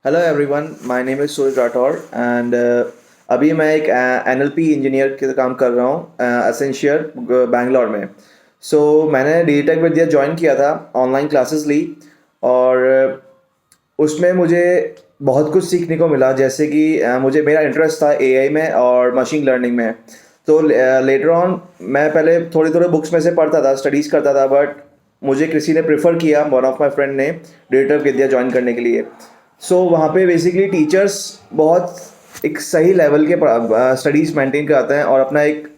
Hello everyone, my name is Suraj Rathore and अभी मैं एक एनएलपी इंजीनियर के काम कर रहा हूँ एसेंशियर बैंगलोर में। मैंने डीजीटेक विद्या ज्वाइन किया था, ऑनलाइन क्लासेस ली और उसमें मुझे बहुत कुछ सीखने को मिला। जैसे कि मुझे मेरा इंटरेस्ट था एआई में और मशीन लर्निंग में। तो लेटर ऑन मैं पहले थोड़ी थोड़ी बुक्स में से पढ़ता था, स्टडीज़ करता था, बट मुझे किसी ने प्रेफर किया, वन ऑफ माय फ्रेंड ने डीजीटेक विद्या ज्वाइन करने के लिए। वहाँ पे बेसिकली टीचर्स बहुत एक सही लेवल के स्टडीज़ मेंटेन कराते हैं और अपना एक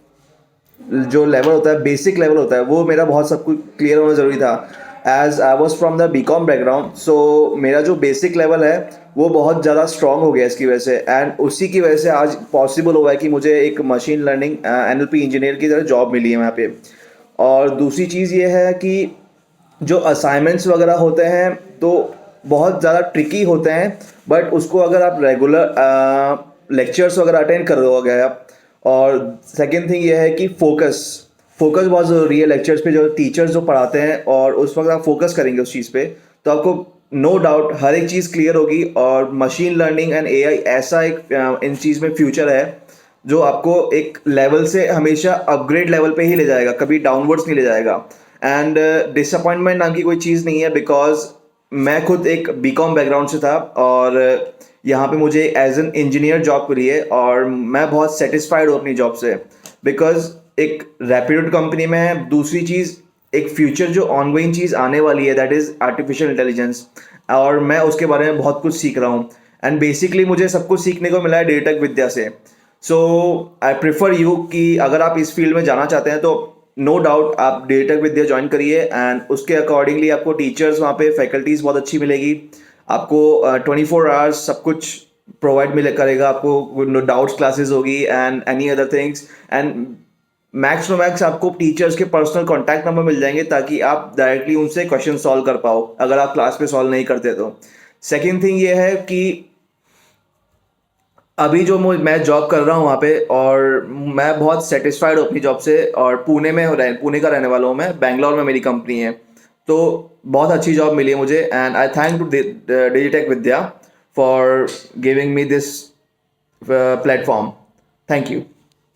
जो लेवल होता है, बेसिक लेवल होता है, वो मेरा बहुत सब कुछ क्लियर होना ज़रूरी था। As I was from the BCom background, so मेरा जो बेसिक लेवल है वो बहुत ज़्यादा स्ट्रॉन्ग हो गया इसकी वजह से, एंड उसी की वजह से आज पॉसिबल हुआ है कि मुझे एक मशीन लर्निंग एनएलपी इंजीनियर की तरह जॉब मिली है वहाँ पे। और दूसरी चीज़ ये है कि जो असाइनमेंट्स वगैरह होते हैं तो बहुत ज़्यादा ट्रिकी होते हैं, बट उसको अगर आप रेगुलर लेक्चर्स वगैरह अटेंड कर दोगे आप। और सेकेंड थिंग ये है कि फोकस फोकस बहुत ज़रूरी है लेक्चर्स पे, जो टीचर्स जो पढ़ाते हैं, और उस वक्त आप फोकस करेंगे उस चीज़ पे तो आपको नो डाउट हर एक चीज़ क्लियर होगी। और मशीन लर्निंग एंड एआई ऐसा एक इन चीज़ में फ्यूचर है जो आपको एक लेवल से हमेशा अपग्रेड लेवल पे ही ले जाएगा, कभी डाउनवर्ड्स नहीं ले जाएगा। एंड डिसअपॉइंटमेंट नाम की कोई चीज़ नहीं है, बिकॉज मैं खुद एक बीकॉम बैकग्राउंड से था और यहाँ पे मुझे एज एन इंजीनियर जॉब मिली है और मैं बहुत सेटिस्फाइड हूँ अपनी जॉब से, बिकॉज एक रेप्यूटेड कंपनी में है। दूसरी चीज़, एक फ्यूचर जो ऑनगोइंग चीज़ आने वाली है, दैट इज़ आर्टिफिशियल इंटेलिजेंस, और मैं उसके बारे में बहुत कुछ सीख रहा हूँ। एंड बेसिकली मुझे सब कुछ सीखने को मिला है डीजीटेक विद्या से। आई प्रेफर यू कि अगर आप इस फील्ड में जाना चाहते हैं तो नो डाउट आप डीजीटेक विद्या ज्वाइन करिए, एंड उसके अकॉर्डिंगली आपको टीचर्स वहाँ पे फैकल्टीज बहुत अच्छी मिलेगी। आपको 24 आवर्स सब कुछ प्रोवाइड मिले करेगा आपको, डाउट्स क्लासेस होगी and any other things. And max to max आपको टीचर्स के पर्सनल कॉन्टैक्ट नंबर मिल जाएंगे ताकि आप डायरेक्टली उनसे क्वेश्चन सॉल्व कर पाओ अगर आप क्लास में सॉल्व नहीं करते तो। सेकेंड थिंग ये है कि अभी जो मैं जॉब कर रहा हूँ वहाँ पे, और मैं बहुत सेटिस्फाइड हूँ अपनी जॉब से, और पुणे का रहने वाला हूँ मैं, बैंगलोर में मेरी कंपनी है। तो बहुत अच्छी जॉब मिली है मुझे, and I thank to Digitech Vidya for giving me this platform. Thank you.